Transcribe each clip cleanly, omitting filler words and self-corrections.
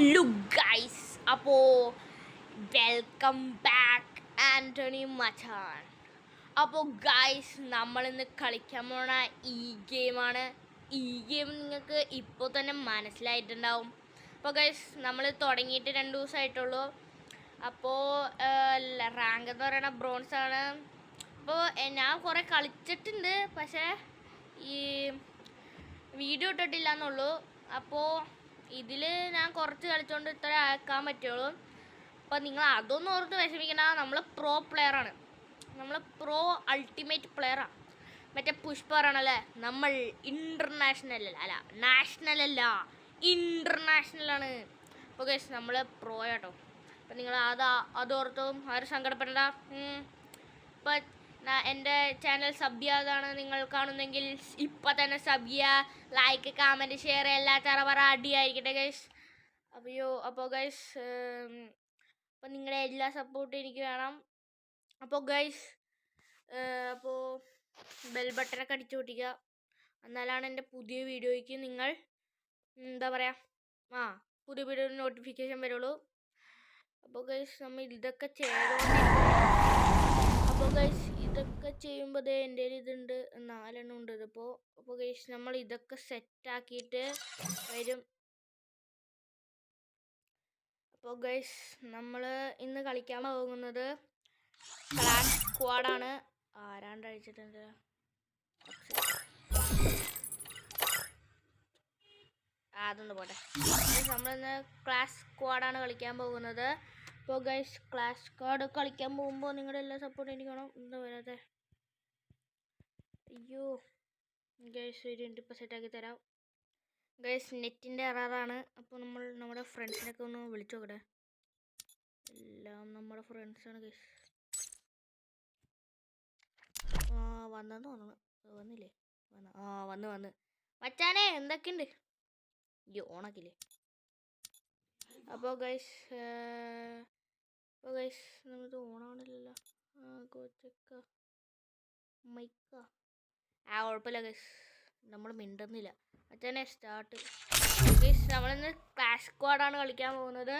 Hello guys, അപ്പോൾ welcome back Antony മച്ചാൻ. അപ്പോൾ guys, നമ്മളിന്ന് കളിക്കാൻ പോണ ഈ ഗെയിമാണ്. ഈ ഗെയിം നിങ്ങൾക്ക് ഇപ്പോൾ തന്നെ മനസ്സിലായിട്ടുണ്ടാവും. അപ്പോൾ ഗൈസ്, നമ്മൾ തുടങ്ങിയിട്ട് 2 ദിവസമായിട്ടുള്ളൂ. അപ്പോൾ റാങ്ക് എന്ന് പറയുന്ന ബ്രോൺസ് ആണ്. അപ്പോൾ ഞാൻ കുറേ കളിച്ചിട്ടുണ്ട്, പക്ഷേ ഈ വീഡിയോ ഇട്ടിട്ടില്ല എന്നുള്ളൂ. അപ്പോൾ ഇതിൽ ഞാൻ കുറച്ച് കളിച്ചുകൊണ്ട് ഇത്ര ആക്കാൻ പറ്റുള്ളൂ. അപ്പോൾ നിങ്ങൾ അതൊന്നും ഓർത്ത് വിഷമിക്കണ്ട. നമ്മൾ പ്രോ പ്ലെയറാണ്, നമ്മൾ പ്രോ അൾട്ടിമേറ്റ് പ്ലെയറാണ്. മറ്റേ പുഷ്പ പറയണല്ലേ, നമ്മൾ ഇൻ്റർനാഷണൽ അല്ല, നാഷണൽ അല്ല, ഇൻ്റർനാഷണലാണ്. അപ്പോൾ ഗൈസ്, നമ്മൾ പ്രോ ആട്ടോ. അപ്പം നിങ്ങൾ അതോർത്തും ആരും സങ്കടപ്പെടണ്ട. ഇപ്പം എൻ്റെ ചാനൽ സബ് ചെയ്യാതാണ് നിങ്ങൾ കാണുന്നെങ്കിൽ ഇപ്പം തന്നെ സബ് ചെയ്യുക. ലൈക്ക്, കമൻറ്റ്, ഷെയർ എല്ലാ ചറപറ അടിയായിരിക്കട്ടെ ഗൈസ്. അപ്പോൾ ഗൈസ്, അപ്പം നിങ്ങളുടെ എല്ലാ സപ്പോർട്ടും എനിക്ക് വേണം. അപ്പോൾ ഗൈസ്, അപ്പോൾ ബെൽ ബട്ടനൊക്കെ അടിച്ചു പൊട്ടിക്കുക. എന്നാലാണ് എൻ്റെ പുതിയ വീഡിയോയ്ക്ക് നിങ്ങൾ എന്താ പറയുക, പുതിയ വീഡിയോ നോട്ടിഫിക്കേഷൻ വരുള്ളൂ. അപ്പോൾ ഗൈസ്, നമ്മൾ ഇതൊക്കെ അപ്പോൾ ഗൈസ്, ഇതൊക്കെ ചെയ്യുമ്പോൾ എൻ്റെ ഇതുണ്ട് 4 എണ്ണം ഉണ്ട് ഇതിപ്പോൾ. അപ്പോൾ ഗൈസ്, നമ്മൾ ഇതൊക്കെ സെറ്റാക്കിയിട്ട് വരും. അപ്പോൾ ഗൈസ്, നമ്മൾ ഇന്ന് കളിക്കാൻ പോകുന്നത് ക്ലാൻ സ്ക്വാഡാണ്. ആരാണ്ട് അഴിച്ചിട്ടുണ്ട്. അതൊന്ന് പോട്ടെ. നമ്മളിന്ന് ക്ലാസ് സ്ക്വാഡാണ് കളിക്കാൻ പോകുന്നത്. അപ്പോൾ ഗൈസ്, ക്ലാസ് സ്ക്വാഡ് കളിക്കാൻ പോകുമ്പോൾ നിങ്ങളുടെ എല്ലാ സപ്പോർട്ടും എനിക്ക് വേണം. എന്താ വരാതെ? അയ്യോ ഗൈസ്, ഒരു 20% സെറ്റാക്കി തരാം ഗൈസ്. നെറ്റിൻ്റെ എററാണ്. അപ്പോൾ നമ്മൾ നമ്മുടെ ഫ്രണ്ട്സിനൊക്കെ ഒന്ന് വിളിച്ചു നോക്കട്ടെ. എല്ലാം നമ്മുടെ ഫ്രണ്ട്സാണ് ഗൈസ്. വന്നെന്ന് തോന്നുന്നു. വന്നില്ലേ? വന്ന് മച്ചാനെ, എന്തൊക്കെയുണ്ട്? ഓണാക്കില്ലേ? അപ്പോൾ ഗൈസ്, നമുക്ക് ഓണാവണില്ലല്ലോ. കൊച്ചക്ക മൈക്ക കുഴപ്പമില്ല ഗൈസ്, നമ്മൾ മിണ്ടുന്നില്ല. അച്ഛനെ സ്റ്റാർട്ട് ഗൈസ്. നമ്മളിന്ന് ക്ലാഷ് സ്ക്വാഡാണ് കളിക്കാൻ പോകുന്നത്.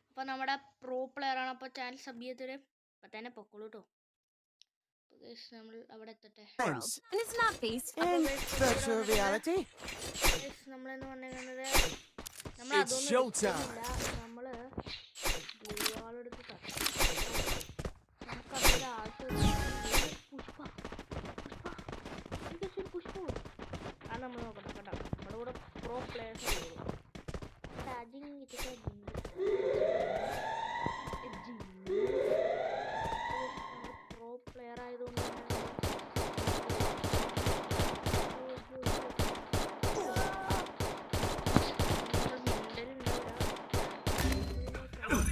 അപ്പോൾ നമ്മുടെ പ്രോ പ്ലെയറാണ്. അപ്പോൾ ചാനൽ സബ് ചെയ്തിട്ട് അപ്പം തന്നെ പൊക്കോളൂ കേട്ടോ. ഗൈസ്, നമ്മൾ അവിടെ എത്തട്ടെ. നമ്മളെന്ന് പറഞ്ഞിരിക്കുന്നത് നമ്മൾ അതൊന്നും നമ്മൾ ഗുരുവാളെടുത്ത് നമുക്കതിൻ്റെ ആവശ്യം. പുഷ്പ അത് നമ്മൾ നോക്കട്ടെ കേട്ടോ. നമ്മുടെ കൂടെ പ്രോ പ്ലെയേഴ്സ് പ്രോ പ്ലെയർ ആയതുകൊണ്ട്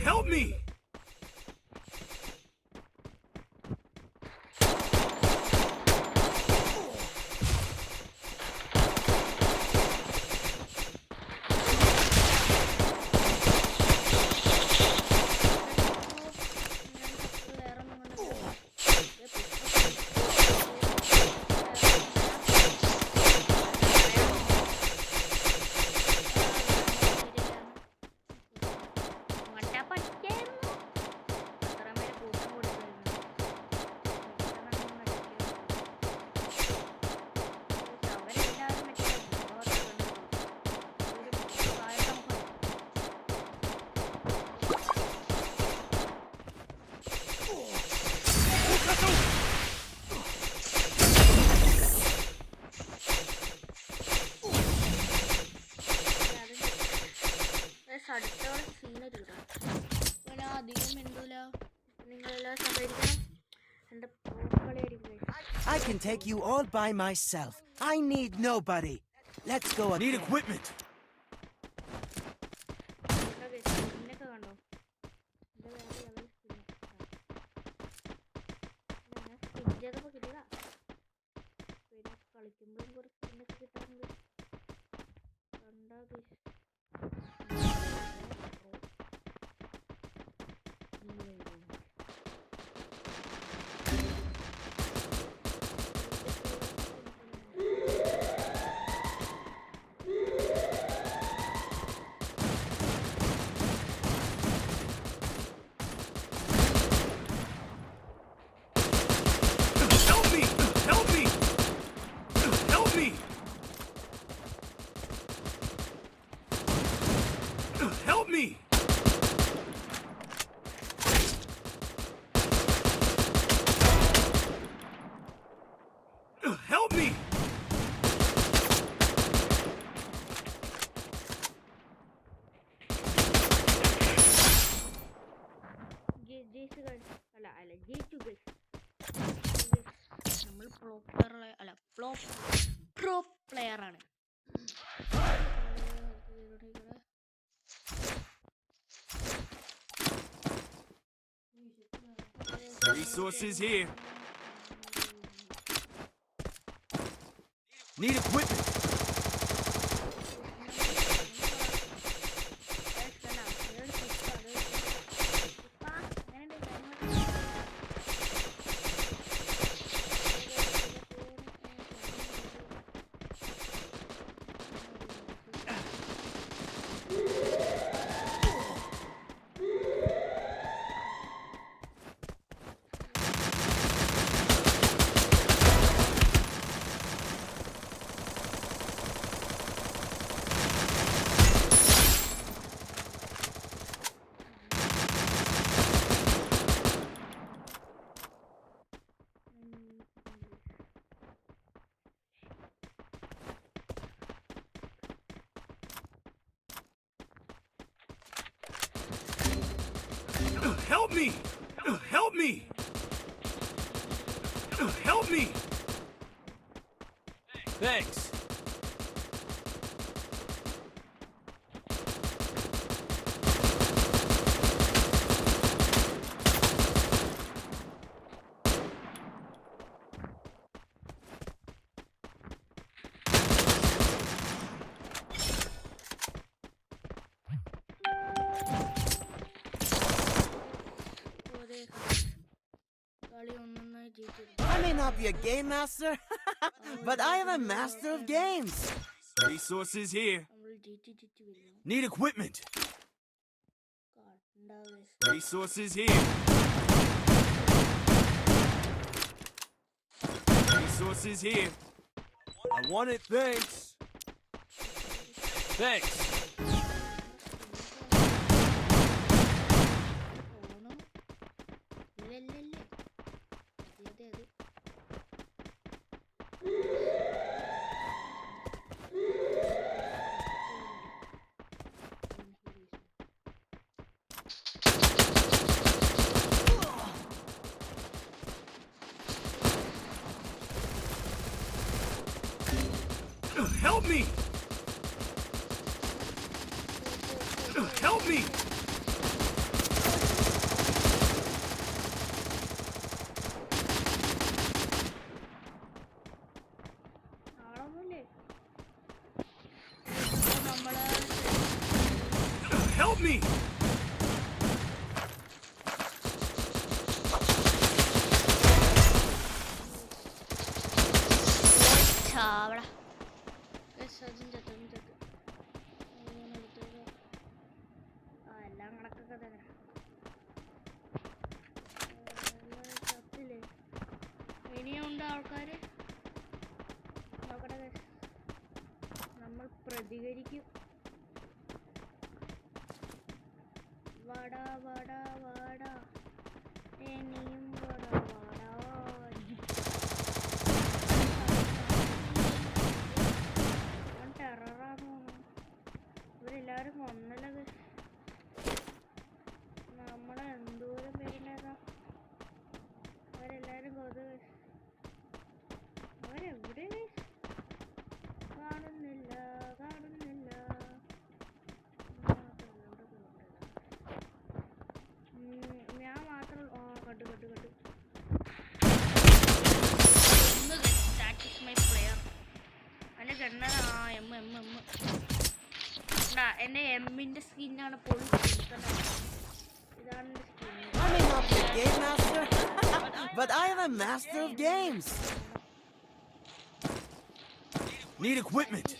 Help me! അടുത്തോളം സീനറി ഇടാം. പിന്നെ അധികം മിണ്ടൂല. നിങ്ങളെല്ലാം സഹകരിക്കണം. എൻ്റെ കളിയായിരിക്കും. I can take you all by myself. I need nobody. Let's go. Need equipment. ഇന്നൊക്കെ കണ്ടോ? സ്കിൻ ചെയ്തപ്പോൾ കിട്ടിയതാ. പിന്നെ കളിക്കുമ്പോഴും കുറച്ച് സ്കിന്നൊക്കെ കിട്ടാറുണ്ട്. കണ്ടാ Help me! Help me! ജയിച്ചു അല്ല ജയിച്ചു ഗൈസ് നമ്മൾ പ്രോ പ്ലെയർ ആണ്. Resources here. Need equipment. Help me! Help me! Help me! Thanks. I may not be a game master, but I am a master of games. Resources here. Need equipment. Resources here. Resources here. I want it, thanks. Thanks. Help me! Help me! Help me! ചാവട എല്ലാം കണക്കൊക്കെ തന്നെ ചത്തില്ലേ. ഇനിയുണ്ട് ആൾക്കാര്. നോക്കട്ടെ, നമ്മൾ പ്രതികരിക്കും. വാടാ വാടാ വാടാ ഇനിയും വാടാ വാടാ. ടെററാന്ന് തോന്നുന്നു. ഇവരെല്ലാരും കൊന്നല്ലേ. നമ്മളെ എന്തോരം പേരില്ലാതാ. അവരെല്ലാരും കൊന്നത്. അവരെവിടെ കാണുന്നില്ല കാണുന്നില്ല. ഞാൻ മാത്രം കണ്ടു കണ്ടു കണ്ടു. അതിന്റെ ഗണ്ണ എന്റെ എമ്മിന്റെ സ്കിന്നാണ് പൊളി. ഇതാണ് skin. I may not be a game master, but I am a master of games. Need equipment.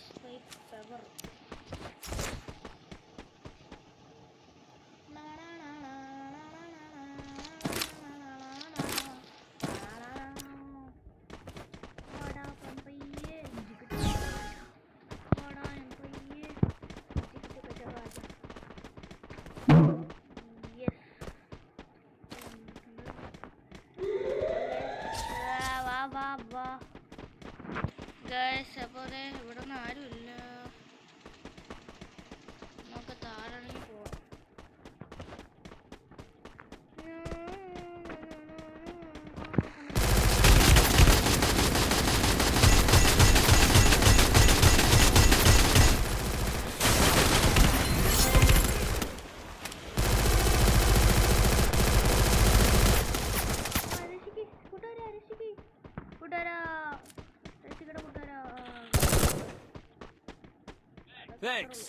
Thanks.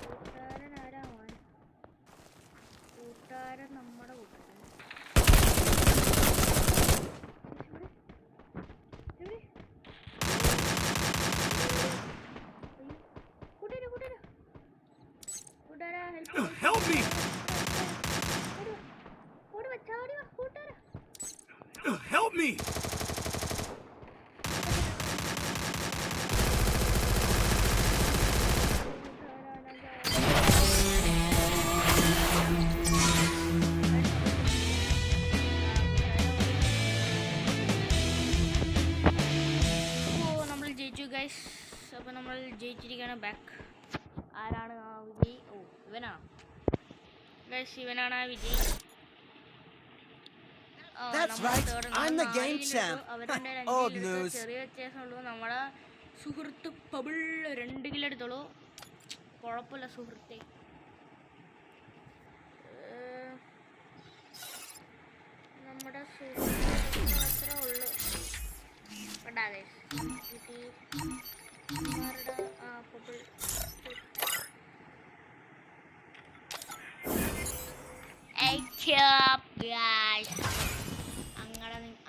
കൂട്ടുകാരൻ ആരാ മോൻ? കൂട്ടുകാരൻ നമ്മുടെ കൂട്ടുകാരൻ. കൂട്ടുകാരാ Help me! ഓടി വെച്ചാ ഓടി വാ കൂട്ടുകാരാ. Help me! നമ്മൾ ജയിച്ചു ഗൈസ്. അപ്പോൾ നമ്മൾ ജയിച്ചിരിക്കുകയാണ്. ബാക്ക് ആരാണ് ആ വിജയ്? ഓ ഇവനാണ് ഗൈസ്, ഇവനാണ് ആ Vijay. That's right. I'm the game champ. Old news. ചെറിയ വ്യത്യാസമുള്ളൂ. നമ്മുടെ സുഹൃത്ത് പബിൾ 2 കിലോ എടുത്തോളൂ. കുഴപ്പമില്ല സുഹൃത്തെ. നമ്മുടെ സുഹൃത്ത് മാത്രമേ ഉള്ളൂ. ഉണ്ടാകെ പബിൾ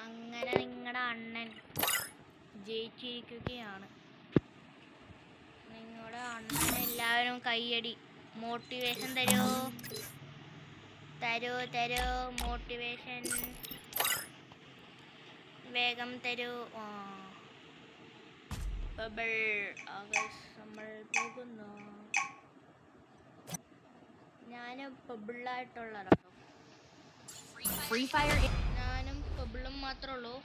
അങ്ങനെ നിങ്ങളുടെ അണ്ണൻ ജയിച്ചിരിക്കുകയാണ്. നിങ്ങളുടെ അണ്ണൻ എല്ലാവരും കയ്യടി. മോട്ടിവേഷൻ തരൂ മോട്ടിവേഷൻ വേഗം തരൂ. ബബിൾ നമ്മൾ പോകുന്നു. ഞാൻ പബിളായിട്ടുള്ളതാണ്. ഫ്രീ ഫയർ ഞാനും പബിളും മാത്രമേ ഉള്ളൂ.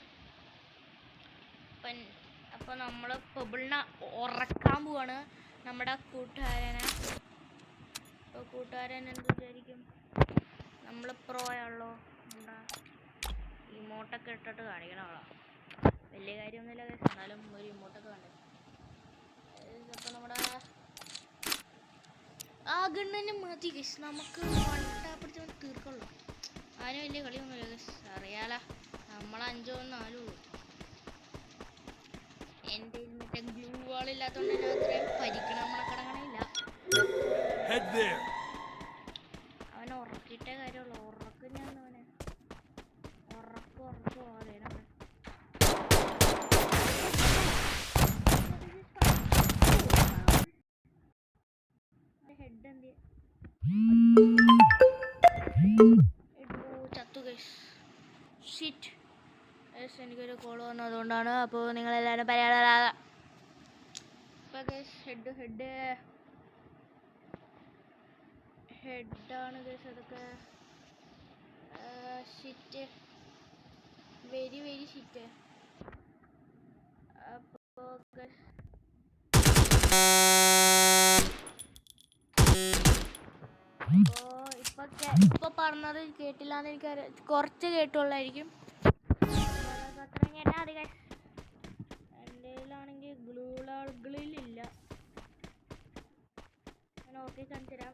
അപ്പോൾ നമ്മൾ പബിളിനെ ഉറക്കാൻ പോവാണ് നമ്മുടെ കൂട്ടുകാരനെ. അപ്പോൾ കൂട്ടുകാരൻ എന്ത് വിചാരിക്കും? നമ്മൾ പ്രോയാണല്ലോ. എന്താ ഇമോട്ടൊക്കെ ഇട്ടിട്ട് കാണിക്കണമല്ലോ. വലിയ കാര്യമൊന്നുമില്ല ഗൈസ്, എന്നാലും ഒരു ഇമോട്ടൊക്കെ കണ്ടു. അപ്പോൾ നമ്മുടെ ആ ഗണ്ണന് മതി ഗൈസ്, നമുക്ക് വട്ടാപ്പിടിച്ച് തീർക്കുള്ളൂ. അതിന് വലിയ കളിയൊന്നുമില്ല ഗൈസ്, അറിയാലോ. നമ്മൾ 5 4 ഉള്ളൂ. എൻ്റെ മറ്റേ ഗ്ലൂ വാളില്ലാത്തതുകൊണ്ട് ഞാൻ അത്രയും പരിക്കണം കടങ്ങണില്ല. അവനെ ഉറക്കിയിട്ടേ കാര്യമുള്ളൂ. ഉറക്കും ഞാൻ അവനെ ഉറക്കും അതേനാണ്. ഹെഡ് എന്ത് ചത്തു ഗൈസ്. ഷിറ്റ്. എനിക്കൊരു കോൾ വന്നു, അതുകൊണ്ടാണ്. അപ്പോൾ നിങ്ങളെല്ലാവരും പറയാതെ ഇപ്പോൾ ഗൈസ് ഹെഡാണ് ഗൈസ് അതൊക്കെ. Shit, very shit. അപ്പോൾ ഗൈസ് ഇപ്പോൾ പറഞ്ഞത് കേട്ടില്ലാന്ന് എനിക്കറിയാം. കുറച്ച് കേട്ടുള്ളായിരിക്കും. അത്രയും കേട്ടാൽ മതി ഗൈസ്. എൻ്റെ കയ്യിലാണെങ്കിൽ ഗ്ലൂകളിലില്ല. ഞാൻ ഓക്കെ കാണിച്ചു തരാം.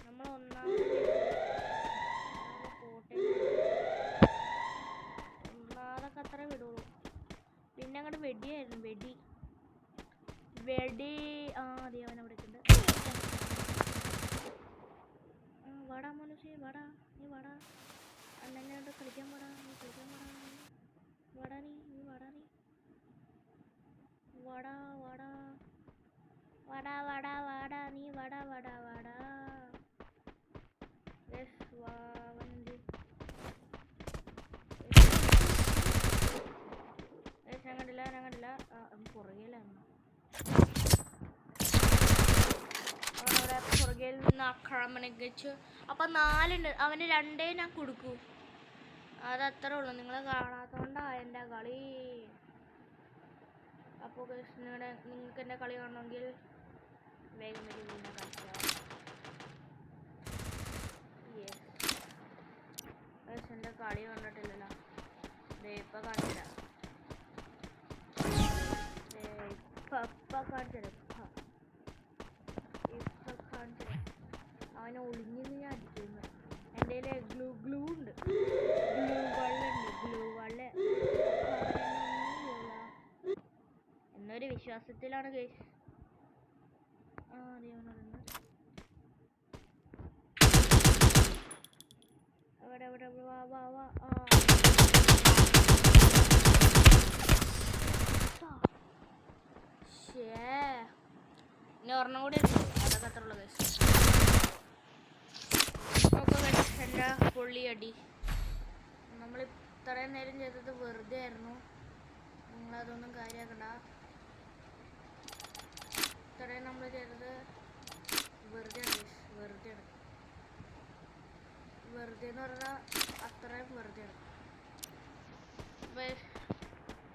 നമ്മൾ ഒന്നാമതൊക്കെ അത്ര വിടുള്ളൂ. പിന്നെ അങ്ങോട്ട് വെടിയായിരുന്നു. വെടി അതെ അവൻ അവിടെ ഉണ്ട്. വാടാ മനുഷ്യ, വാടാ നീ വാടാ. അണ്ണനെ കളിക്കാൻ വാടാ, നീ കളിക്കാൻ വാടാ. വാടാ നീ വാടാ നീ വാടാ. യെസ് വാവണ്ടി. ഞാൻ കണ്ടില്ല. പുറകിലാണ് അവനവിടെ പുറകിൽ നിന്ന് ആക്രമണം കഴിച്ചു. അപ്പം 4 ഉണ്ട്. അവന് 2 ഞാൻ കൊടുക്കൂ. അതത്രേ ഉള്ളൂ. നിങ്ങൾ കാണാത്തതുകൊണ്ടാണ് എൻ്റെ കളി. അപ്പോൾ നിങ്ങൾക്ക് എൻ്റെ കളി കാണണമെങ്കിൽ വേഗം എൻ്റെ കളി കണ്ടിട്ടില്ലല്ലോ. ഇപ്പം കാണിച്ചുതരാം. അവനെ ഒളിഞ്ഞു ഞാൻ അടിക്കുന്നു. എൻ്റെ കയ്യിൽ ഗ്ലൂ ഉണ്ട്. ഗ്ലൂ വള്ള എന്നൊരു വിശ്വാസത്തിലാണ് ഗൈസ് അവിടെ വാ വാ വാ. ഇനി ഒരെണ്ണം കൂടി ഉണ്ട്. അതൊക്കെ അത്രയുള്ള കേസ്. എൻ്റെ പൊള്ളിയടി. നമ്മൾ ഇത്രയും നേരം ചെയ്തത് വെറുതെ ആയിരുന്നു. നിങ്ങളതൊന്നും കാര്യമാക്കണ്ട. ഇത്രയും നമ്മൾ ചെയ്തത് വെറുതെയാണ്. വെറുതെ എന്ന് പറഞ്ഞാൽ അത്രയും വെറുതെയാണ്.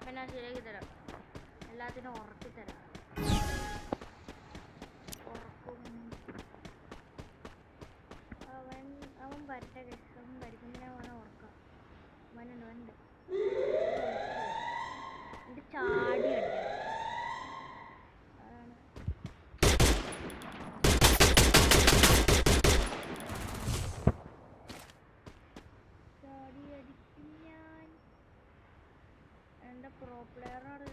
അപ്പം ഞാൻ ശരിയാക്കി തരാം. എല്ലാത്തിനും ഉറക്കി തരാം. ഉറക്കും. അവൻ വരട്ടെ. അവൻ വരയ്ക്കുമ്പോൾ ഞാൻ അവനെ ഉറക്കാം. അവനുണ്ട് എൻ്റെ ചാടി അടിക്കണം. അതാണ് ചാടി അടിക്കും ഞാൻ. എൻ്റെ പ്രോ പ്ലെയറാണ്.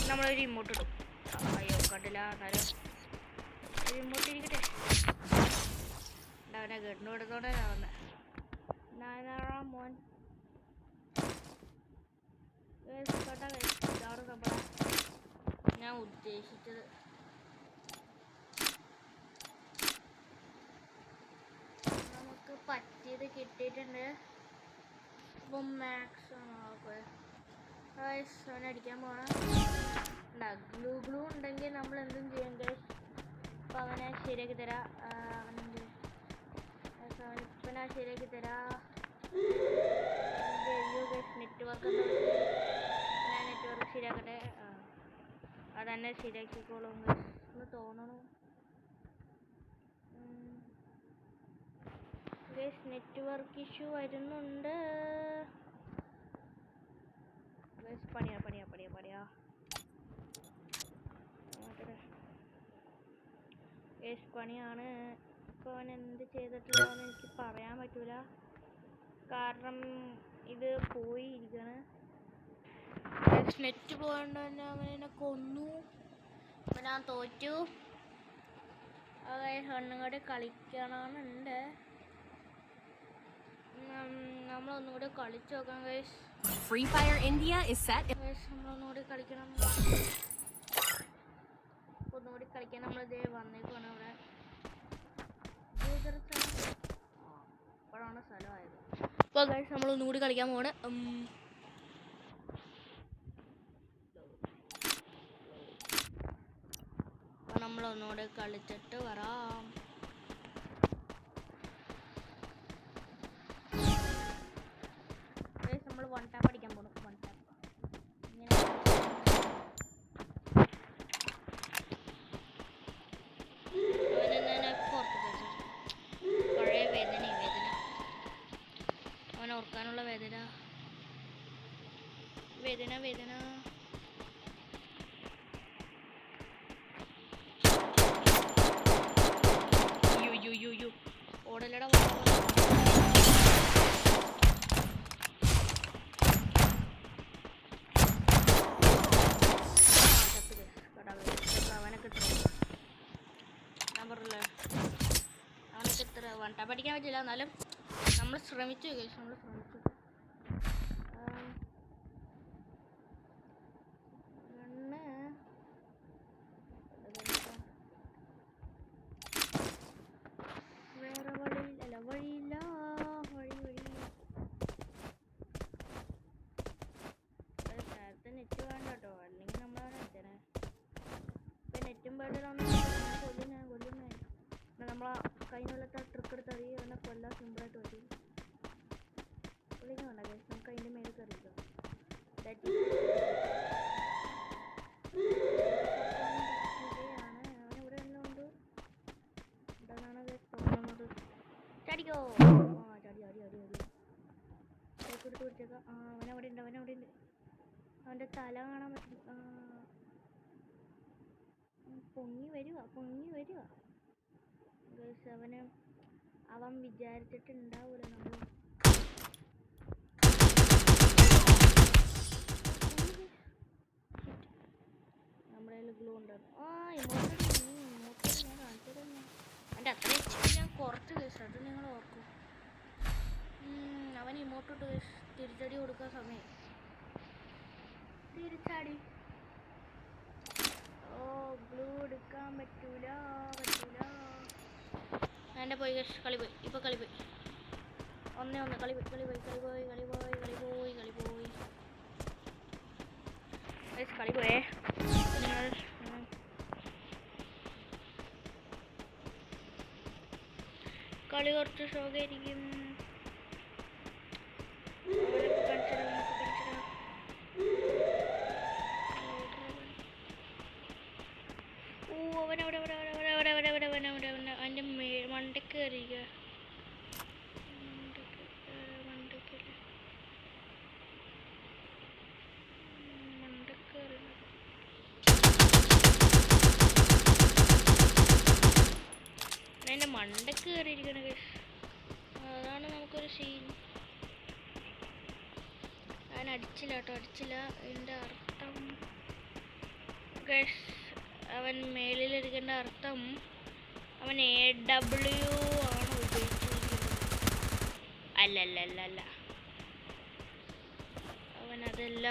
നമ്മളൊരു റിമോട്ട് ഇടും. അയ്യോ കണ്ടില്ല. എന്നാലും റിമോട്ട് ഇരിക്കട്ടെ. അവനെ ഗണ്ണു എടുത്തോടെ വന്നെ. നാനാറാം മോൻ ഇതാണ് നമ്മളെ ഞാൻ ഉദ്ദേശിച്ചത്. നമുക്ക് പറ്റിയത് കിട്ടിയിട്ടുണ്ട്. അപ്പം മാക്സ് അവനെ അടിക്കാൻ പോകണം. ഗ്ലൂ ഉണ്ടെങ്കിൽ നമ്മൾ എന്തും ചെയ്യും ഗൈസ്. അപ്പം അവനെ ശരിയാക്കി തരാം. ഇപ്പം ഞാൻ ശരിയാക്കി തരാം. നെറ്റ്വർക്ക് ഞാൻ നെറ്റ്വർക്ക് ശരിയാക്കട്ടെ. അതന്നെ ശരിയാക്കിക്കോളും എന്ന് തോന്നണു. ഗൈസ് നെറ്റ്വർക്ക് ഇഷ്യൂ വരുന്നുണ്ട്. ഗൈസ് പണിയാ ഗൈസ് പണിയാണ്. ഇപ്പോൾ അവൻ എന്ത് ചെയ്തിട്ടുള്ളതെന്ന് എനിക്ക് പറയാൻ പറ്റൂല. കാരണം ഇത് പോയിരിക്കാണ്. നെറ്റ് പോയതുകൊണ്ട് തന്നെ അവനെന്നെ കൊന്നു. അപ്പം ഞാൻ തോറ്റു. ഒന്നുകൂടെ കളിക്കണമെന്നുണ്ട്. നമ്മളൊന്നുകൂടെ കളിച്ചു നോക്കാം guys. Free Fire India is set. നമ്മളൊന്നുകൂടി കളിക്കണം. ഒന്നുകൂടി കളിക്കാൻ നമ്മളിതേ വന്നേക്കാണ്. അവിടെ ഇപ്പോഴാണ് സ്ഥലമായത്. അപ്പോൾ ഗൈസ് നമ്മളൊന്നുകൂടി കളിക്കാൻ പോവാണ്. അപ്പോൾ നമ്മളൊന്നുകൂടി കളിച്ചിട്ട് വരാം. നമ്മൾ വൺ ടാപ്പ് അടിക്കാൻ പോകണം. വൺ ടാപ്പ് പഴയ വേദന അവനെ ഓർക്കാനുള്ള വേദന. ഓടലട അവനൊക്കെ ഇത്ര വൺ ടാപ്പ് അടിക്കാൻ പറ്റില്ല. എന്നാലും നമ്മൾ ശ്രമിച്ചു. വേറെ വഴിയില്ല. നേരത്തെ നെറ്റ് വേണ്ട കേട്ടോ. അല്ലെങ്കിൽ നമ്മളാണ് എത്തണേ. ഇപ്പം നെറ്റും പേടിയിലാണ് കൊല്ലുന്നേ. നമ്മളെ കയ്യിനുള്ളത്തെ ട്രിക്ക് എടുത്ത് അറിയും. അവനെ കൊല്ലാൻ സിമ്പിളായിട്ട് പറ്റും. വിളിക്കുന്നുണ്ടോ ഗൈസ്? നമുക്ക് അതിൻ്റെ മേലെ കയറിക്കാം. അവനിവിടെ എല്ലാം ഉണ്ട്. ഇതാണ് ഗൈസ് തോന്നുന്നത്. ചാടിക്കോ. ചാടി എടുത്ത് പിടിച്ചേക്കാം. അവനവിടെ ഉണ്ട്. അവൻ്റെ തല കാണാൻ പറ്റും. പൊങ്ങി വരിക ഗൈസ്. അവൻ വിചാരിച്ചിട്ടുണ്ടാവൂല നമ്മൾ ഇമോട്ടോട്ട് തിരിച്ചടി കൊടുക്കാൻ സമയം. തിരിച്ചടി. ഓ ഗ്ലൂ എടുക്കാൻ പറ്റൂല. എൻ്റെ പോയി കളി പോയി. ഇപ്പൊ കളി പോയി. ഒന്നേ കളി പോയി. കളി പോയേ. നിങ്ങൾ കളി കുറച്ച് ഷോക്കായിരിക്കും. അവൻ്റെ മണ്ടക്ക് കയറിയ എൻ്റെ മണ്ടക്ക് കയറിയിരിക്കണ കേസ്. അതാണ് നമുക്കൊരു സീൻ. അവൻ അടിച്ചില്ല കേട്ടോ, അടിച്ചില്ല. അതിൻ്റെ അർത്ഥം ഗസ്, അവൻ മേളിലിരിക്കേണ്ട അർത്ഥം അവൻ AW ആണ് ഉപയോഗിച്ചിരിക്കുന്നത്. അല്ല അവൻ അതല്ല.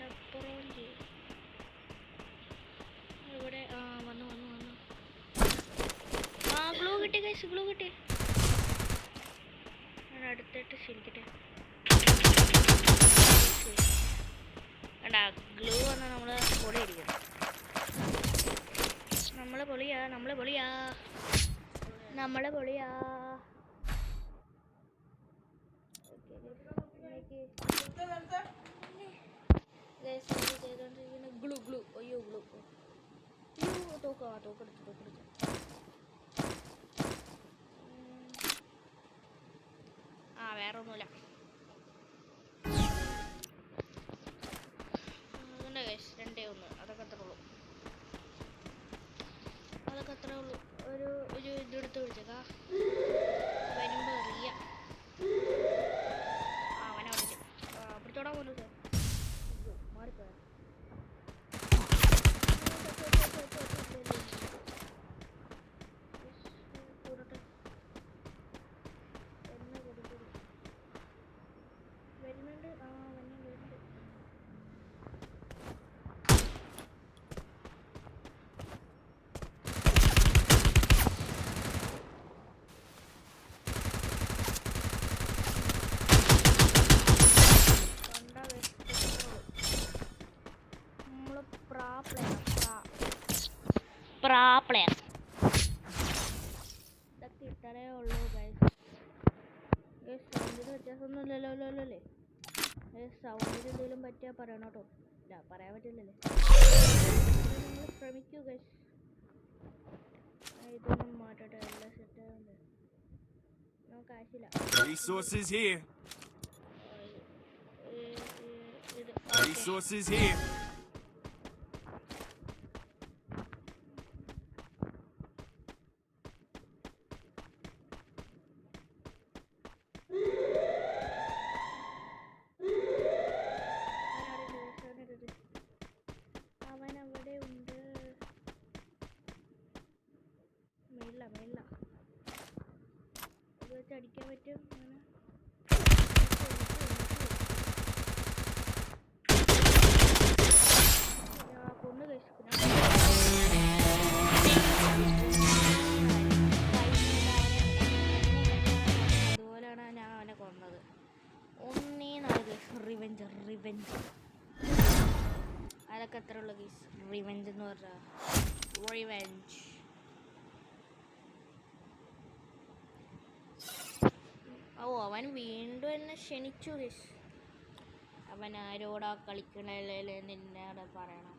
അപ്പുറം ചെയ്യും ഇവിടെ. വന്നു. ഗ്ലൂ കിട്ടി ഗൈസ്, ഗ്ലൂ കിട്ടി. ഞാൻ അടുത്തിട്ട് ശരിക്കട്ടെ. ഗ്ലൂ വന്നാൽ നമ്മള് പൊളിയായിരിക്കും. നമ്മളെ പൊളിയാ. ഗ്ലൂ. അയ്യോ ഗ്ലൂ. തോക്കെടുത്തു. വേറെ ഒന്നുമില്ല. അതുകൊണ്ട് ഗൈസ് 2-1. അതൊക്കെ അത്രേ ഉള്ളൂ. ഒരു ഇതെടുത്ത് വിളിച്ചേക്കാ. വരുമ്പോ അറിയാം. അവനെ വിളിച്ചു. പിടിച്ചോടാൻ പോലും സാർ മാറിപ്പോയ. പ്ലെയർ ഇതൊക്കെ ഇത്രേ ഉള്ളൂ ഗൈസ്. സൗണ്ടിന് വ്യത്യാസമൊന്നുമില്ലല്ലോ അല്ലേ? സൗണ്ടിന് എന്തെങ്കിലും പറ്റിയാൽ പറയണം കേട്ടോ. ഇല്ല, പറയാൻ പറ്റില്ലല്ലേ. നിങ്ങൾ ശ്രമിക്കൂ ഗൈസ്. ഇതൊന്നും മാറ്റട്ടെ. എല്ലാം സെറ്റാകുന്നുണ്ട്. നമുക്ക് ആവശ്യമില്ല. Resources here. Resources here. അവനവിടെ ഉണ്ട്. മേളില അത് വെച്ച് അടിക്കാൻ പറ്റും. കൊന്നു കഴിച്ചു. അതുപോലെയാണ് ഞാൻ അവനെ കൊന്നത്. 1-4 റിവെഞ്ച്. അതൊക്കെ എത്ര ഉള്ള ഗീസ്. റിവെഞ്ച് എന്ന് പറഞ്ഞാൽ റിവെഞ്ച്. അവൻ വീണ്ടും എന്നെ ക്ഷണിച്ചു ഗീസ്. അവൻ ആരോടാ കളിക്കണല്ലേ നിന്നോട് പറയണം.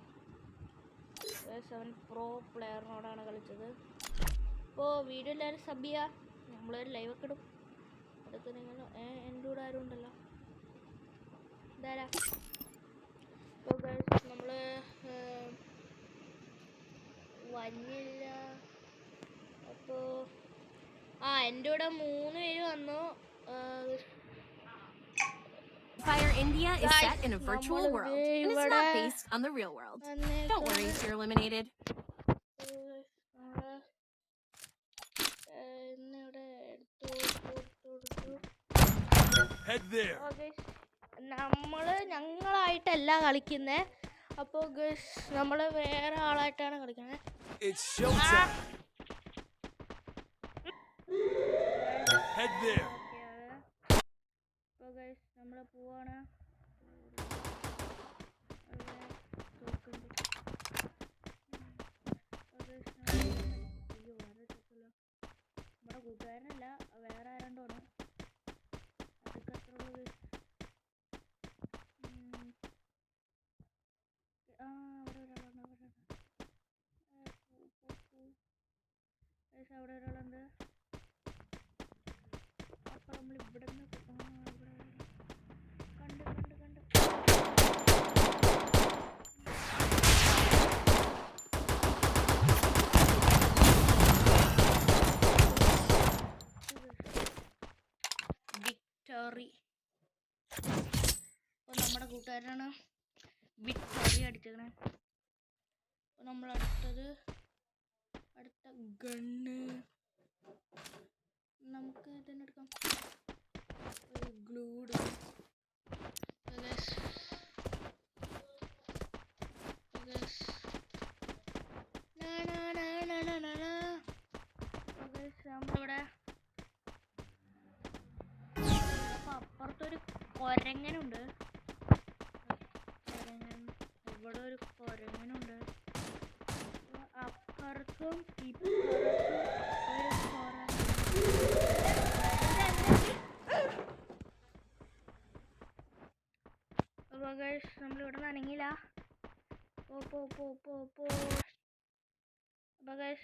അവൻ പ്രോ പ്ലെയറിനോടാണ് കളിച്ചത്. അപ്പോൾ വീഡിയോ എല്ലാവരും സബ് ചെയ്യുക. നമ്മളൊരു ലൈവൊക്കെ ഇടും. അതൊക്കെ നിങ്ങൾ എൻ്റെ കൂടെ ആരും ഉണ്ടല്ലോ. ഇതാരാ? അപ്പോൾ ഗൈസ് നമ്മൾ വന്നില്ല. അപ്പോൾ എൻ്റെ കൂടെ 3 പേര് വന്നു. Fire India is set in a virtual world and it's not based on the real world. Don't worry if you're eliminated. ഇവിടെ Head there. ഞങ്ങളായിട്ടല്ല കളിക്കുന്നേ. അപ്പോ ഗയ്സ് നമ്മള് വേറെ ആളായിട്ടാണ് കളിക്കുന്നത്. It's showtime. Head there. അപ്പോ ഗയ്സ് നമ്മള് പോവാണ്. നമ്മുടെ കൂട്ടുകാരനല്ല, വേറെ ആരണ്ടോണ്. അതൊക്കെ അത്ര ഉള്ളൂ. അവിടെ ഒരാളുണ്ട്. അവിടെ ഒരാളുണ്ട്. അപ്പൊ നമ്മൾ ഇവിടെ നിന്ന് കണ്ട് വിക്ടറി. അപ്പൊ നമ്മുടെ കൂട്ടുകാരനാണ് വിക്ടറി അടിച്ചേക്കണേ. അപ്പൊ നമ്മൾ അടുത്ത ഗണ്ണ് നമുക്ക് തന്നെ എടുക്കാം. ഒരു ഗ്ലൂ നമ്മളിവിടെ അപ്പുറത്തൊരു കൊരങ്ങനുണ്ട്. ഇവിടെ ഒരു കൊരങ്ങനുണ്ട്. അപ്പുറത്തും ഇപ്പുറത്തും ഒരു കൊരങ്ങൻ. നമ്മളിവിടെ നനങ്ങില്ല.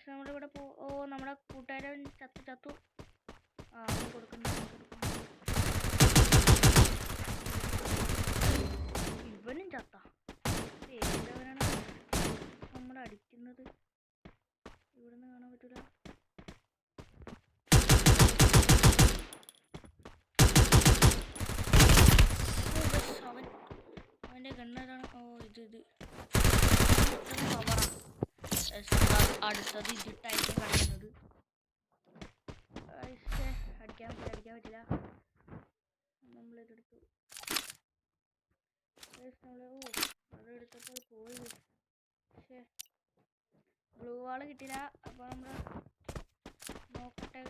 നമ്മളിവിടെ നമ്മുടെ കൂട്ടുകാരൻ ചത്തു. കൊടുക്കുന്നു. ഇവനും ചത്ത. ഏതവനാണ് നമ്മളടിക്കുന്നത്? ഇവിടുന്ന് കാണാൻ പറ്റൂല. അവന്റെ ഗണ്ണേതാണ്. ഇത് അടുത്തത് ഇതിട്ടായിരിക്കും കളിക്കുന്നത്. അടിക്കാൻ പറ്റില്ല. നമ്മളിതെടുത്തു. അതെടുത്തപ്പോൾ പോയി. ബ്ലൂ വാള് കിട്ടില്ല. അപ്പൊ നമ്മള് നോക്കട്ടെ.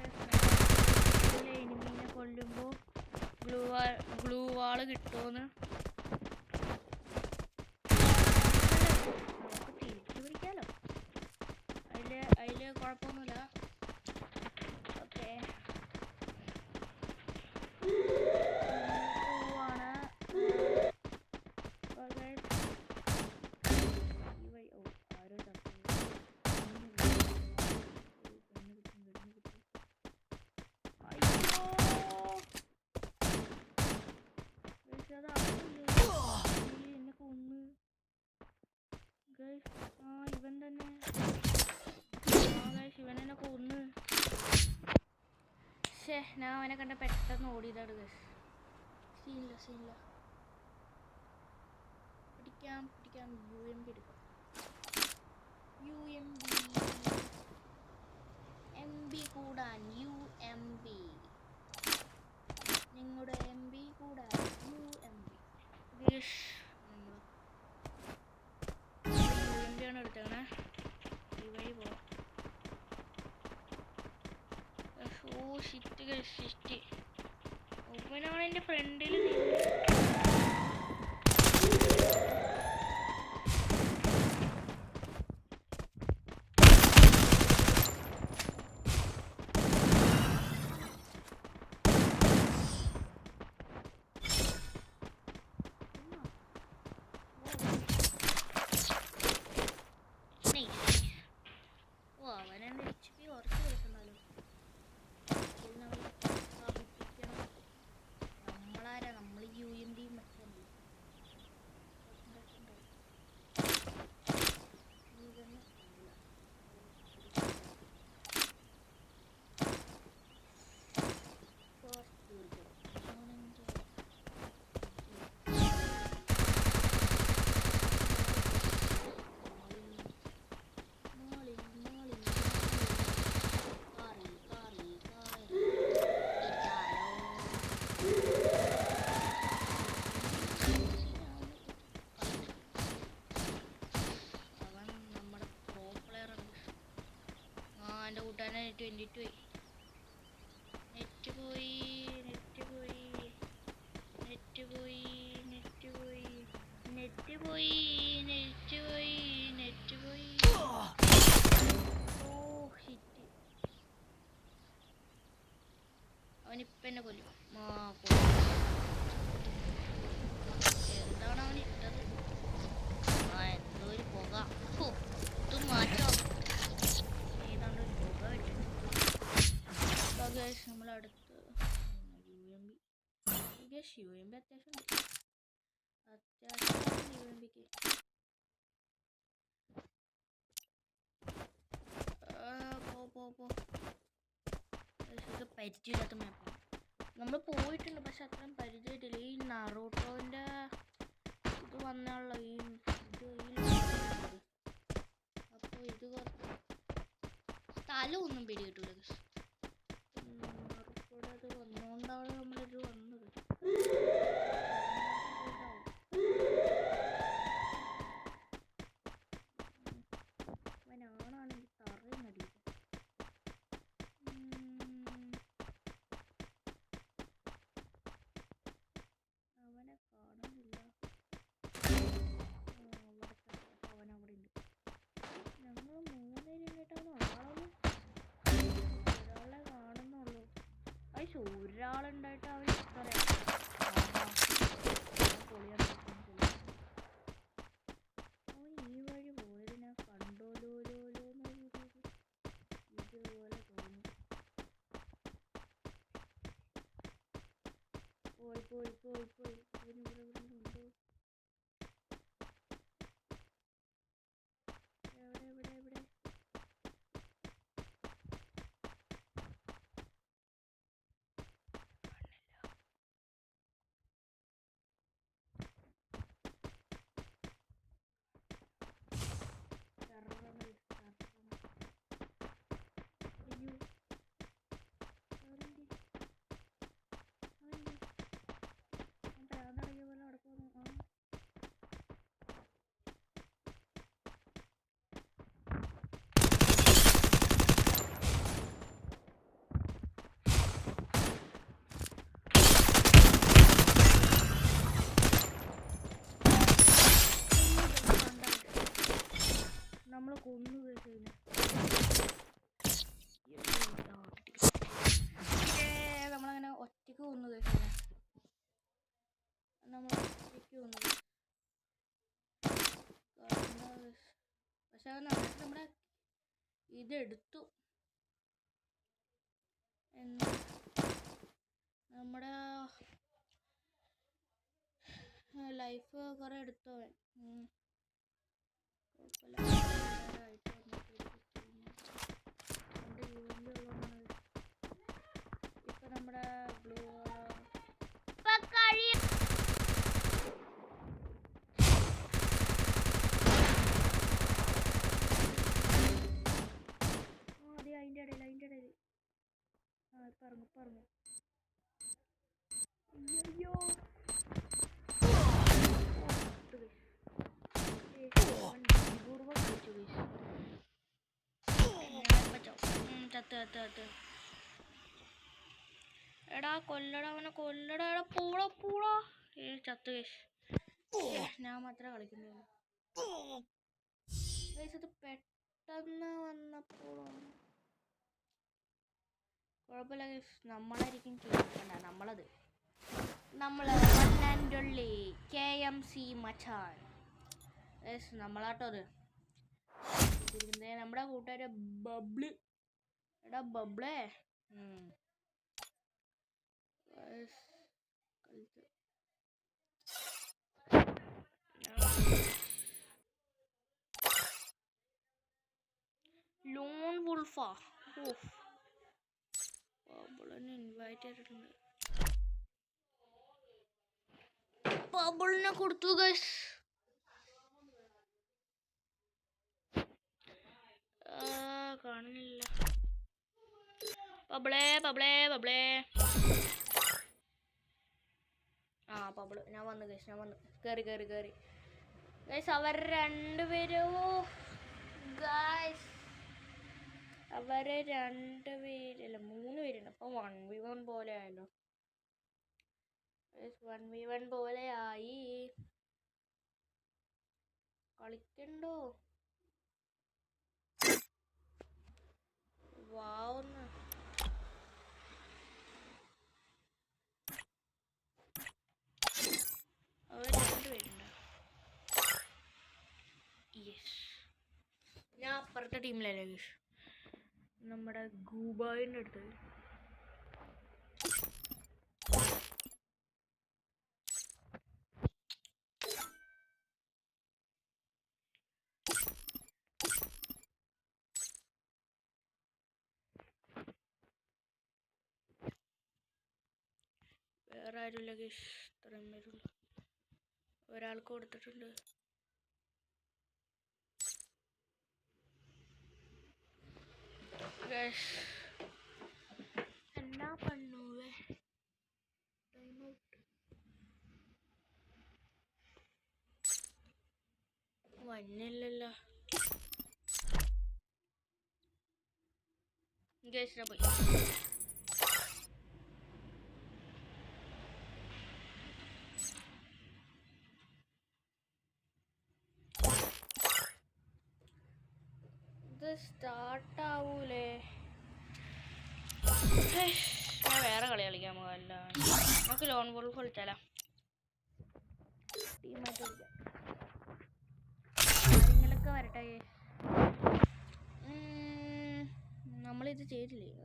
എനിമീനെ കൊല്ലുമ്പോ ബ്ലൂ വാള് കിട്ടുമെന്ന്. നമുക്ക് തിരിച്ചു പിടിക്കാലോ. അതില് കുഴപ്പമൊന്നുമില്ല. ഓക്കെ, പോവാണ്. ആരോ ചത്തു. എന്നെ കൊന്ന്. ഇവൻ തന്നെ. ഇവനെന്നെ കൊന്ന്. ഞാൻ അവനെ കണ്ട പെട്ടെന്ന് ഓടിയതാണ്. സീനില്ല. പിടിക്കാം. UMP എടുക്കാം. MB കൂടാൻ UMB. നിങ്ങളുടെ MB കൂടാൻ UMB. UMB ആണ് എടുത്തേക്കണേ. ഈ വഴി പോവാം. ഷിറ്റ്. ഓപ്പനാണ് എൻ്റെ ഫ്രണ്ടിൽ. അവനെൻ്റെ HP കുറച്ച് കേൾക്കുന്നാലോ. നമ്മളാരാ? നമ്മൾ ഗൈസ് യു എം ബി അത്യാവശ്യം യു എം ബിക്ക് പോ ഇത് പരിചയമില്ലാത്ത മാപ്പാണ്. നമ്മൾ പോയിട്ടുണ്ട് പക്ഷെ അത്രയും പരിചയമില്ല. ഈ നറൂട്ടോൻ്റെ ഇത് വന്നുള്ള അപ്പോൾ ഇത് കുറച്ച് സ്ഥലമൊന്നും പിടികിട്ടില്ല. നറൂട്ടോടെ അത് വന്നുകൊണ്ടാണ് നമ്മളിത് വന്നത്. അവനാണെങ്കിൽ തറയും നടിയില്ല. അവനെ കാണുന്നില്ല. അവനവിടെ ഉണ്ട്. ഞങ്ങൾ 3 പേരായിട്ടാണ് ഒരാളെ കാണുന്നുള്ളൂ. പക്ഷെ ഒരാളുണ്ടായിട്ട് അവൻ ഇത്രയാണ് പൊളിയാണ്. അവൻ ഈ വഴി പോയത് ഞാൻ കണ്ടോലോലോന്നൊരു ഇതുപോലെ തോന്നി. പോയി ഇവിടെ ഉണ്ടോ? എവിടെ നമ്മളെ കൊന്നു നമ്മളങ്ങനെ ഒറ്റയ്ക്ക് കൊന്നു നമ്മൾ ഒറ്റയ്ക്ക് കൊന്നു. പക്ഷെ നമ്മുടെ ഇതെടുത്തു. നമ്മുടെ ലൈഫ് കുറെ എടുത്തു അവൻ. ഇപ്പൊ നമ്മുടെ ബ്ലൂ അതിന്റെ ഇടയിൽ പറഞ്ഞു അയ്യോ ചത്ത് എടാ കൊല്ലടാ അവനെ കൊല്ലടാ. എടാ പൂള ചത്ത് ഞാൻ മാത്രമേ കളിക്കുന്നുള്ളൂ. ഇത് പെട്ടെന്ന് വന്നപ്പോഴാണ് കുഴപ്പമില്ല. നമ്മളായിരിക്കും കേൾക്കണ്ട. നമ്മള് വണ്ണാൻഡുള്ളി KMC മച്ചാൻ നമ്മളാട്ടത്. നമ്മുടെ കൂട്ടുകാരെ ബബ്ല്. എടാ ബബ്ലേ ലോൺ വുൾഫാ. ബബിളിനെ ഇൻവൈറ്റ് ചെയ്തിട്ടുണ്ട്. ബബിളിനെ കൊടുത്തു ഗൈസ്. കാണുന്നില്ല. ബബിളേ ബബിള് ഞാൻ വന്നു കേറി ഗൈസ്. അവർ രണ്ടുപേരും അവര് 2 പേരല്ല 3 പേരുണ്ട്. അപ്പൊ 1v1 പോലെ ആയല്ലോ. 1v1 പോലെ ആയി. കളിക്കണ്ടോ? വാവുന്ന് അവർ 2 പേരുണ്ട്. ഞാൻ അപ്പുറത്തെ ടീമിലല്ലേ ഗൈസ്. നമ്മുടെ ഗൂബായിൻ്റെ അടുത്ത് വേറെ ആരുമില്ല ഗൈസ്, ഇത്രയും പേരുള്ളൂ. ഒരാൾക്ക് കൊടുത്തിട്ടുണ്ട്. ഗൈസ് എന്നാ പണ്ണുവേ വന്നില്ലല്ലോ ഗൈസ്. പോയി ഇത് സ്റ്റാർട്ട് ആവൂലേ? ഞാൻ വേറെ കളി കളിക്കാൻ പോകല്ല. നമുക്ക് ലോൺ വോൾഫ് കളിച്ചാലോ? ടീമായിട്ട് കളിക്കാം. കാര്യങ്ങളൊക്കെ വരട്ടെ. നമ്മളിത് ചെയ്തില്ലേ?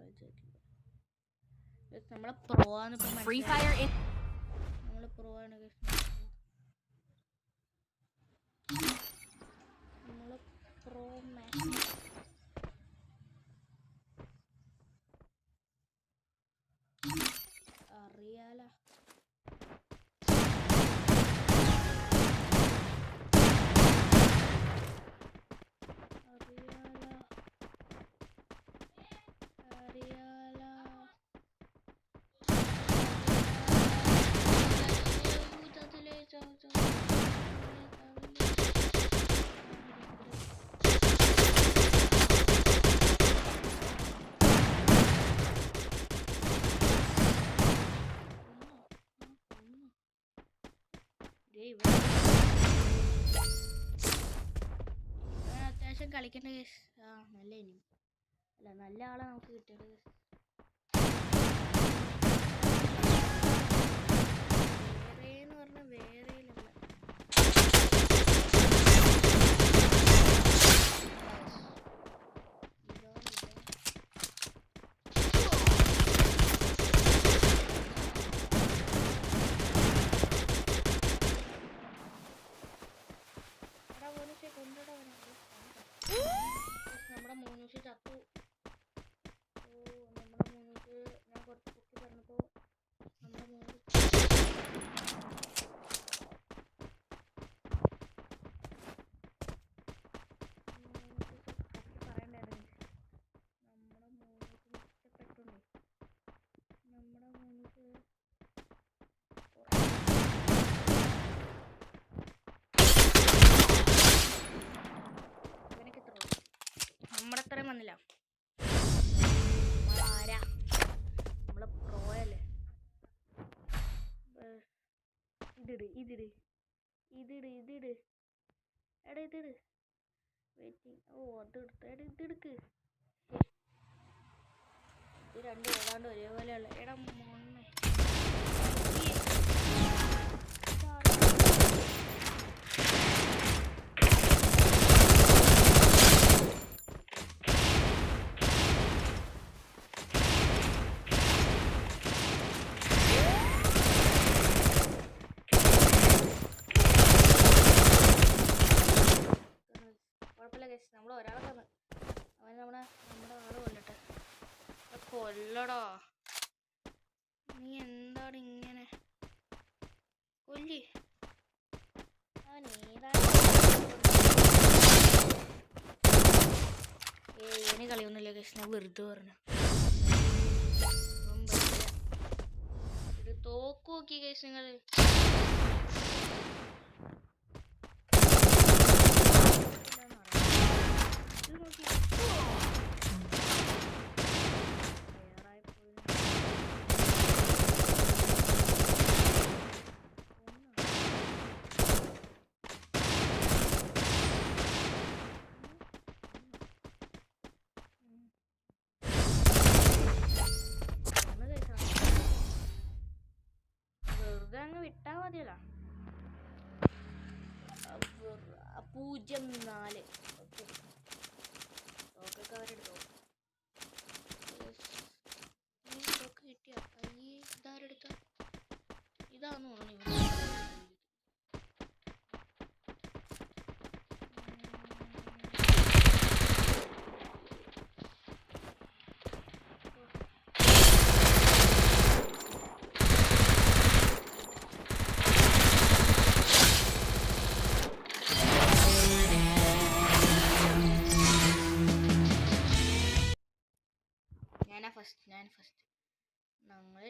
നമ്മളെ പ്രോ ആണ്. Free Fire നമ്മള് പ്രോ ആണ്. നമ്മള് പ്രോ മാച്ച് അറിയാലോ. അത്യാവശ്യം കളിക്കേണ്ട കേസ്. നല്ല ഇനി അല്ല, നല്ല ആളെ നമുക്ക് കിട്ടിയത്. വേറെന്ന് പറഞ്ഞാൽ വേറെയില്ല. നമ്മുടെ മൂന്നൂസ് ചത്തു. നമ്മുടെ മൂന്നൂസ് ഞാൻ കുറച്ച് പൊക്കി പറഞ്ഞപ്പോൾ നമ്മുടെ മൂന്ന് പറയണ്ടായിരുന്നു. നമ്മുടെ മൂന്നൂസ് ഇഷ്ടപ്പെട്ടുണ്ടേ. നമ്മുടെ മൂന്നൂസ് നമ്മുടെ അത്രയും വന്നില്ല. ആരാ നമ്മളെ പ്രോയല്ലേ? ഇതിട് ഇതിട് ഇതിട് ഇതിട് എടാ ഇതിട്. വെയിറ്റിംഗ്. ഓ അത് എടുത്ത് എടാ ഇതെടുക്ക്. ഇത് രണ്ടും ഏതാണ്ട് ഒരേപോലെയുള്ള. എടാ മോണ്ണെ നമ്മൾ ഒരാളെ തന്നു. അവൻ നമ്മുടെ ആള് കൊല്ലട്ടെ. കൊല്ലടാ, നീ എന്താണ് ഇങ്ങനെ കൊല്ലി? അവൻ ഇനി കളിയൊന്നുമില്ല കൃഷ്ണ, വെറുതെ പറഞ്ഞു. ഇത് തോക്ക് നോക്കി കേസ് നിങ്ങൾ. വെറുതെ അങ്ങ് വിട്ടാ മതിയല്ലോ. 0-4 ഓക്കെ അവരെടുത്തോ. കിട്ടിയ ഇതാരെടുത്ത ഇതാന്ന് തോന്നുന്നു.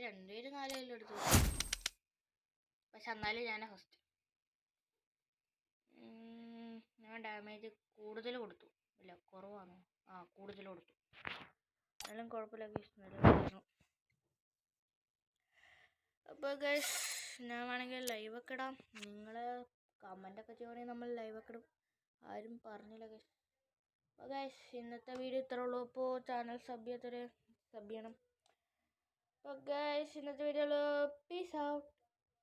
രണ്ടുപേരും 4 കിലോ എടുത്തു. പക്ഷെ എന്നാലും ഞാൻ ഫസ്റ്റ്. ഞാൻ ഡാമേജ് കൂടുതൽ കൊടുത്തു. ഇല്ല കുറവാണോ? കൂടുതൽ കൊടുത്തു. എന്നാലും കുഴപ്പമില്ല ഗൈസ്, നല്ലതായിരുന്നു. അപ്പോൾ ഗൈസ് ഞാൻ വേണമെങ്കിൽ ലൈവൊക്കെ ഇടാം. നിങ്ങൾ കമൻ്റൊക്കെ ചെയ്യുകയാണെങ്കിൽ നമ്മൾ ലൈവൊക്കെ ഇടും. ആരും പറഞ്ഞില്ല ഗൈസ്. അപ്പോൾ ഗൈസ് ഇന്നത്തെ വീഡിയോ ഇത്രേ ഉള്ളൂ. അപ്പോൾ ചാനൽ സബ് ചെയ്യണം. അപ്പോൾ ഗൈസ് ഇന്നത്തെ വീഡിയോയിൽ പീസ് ഔട്ട്.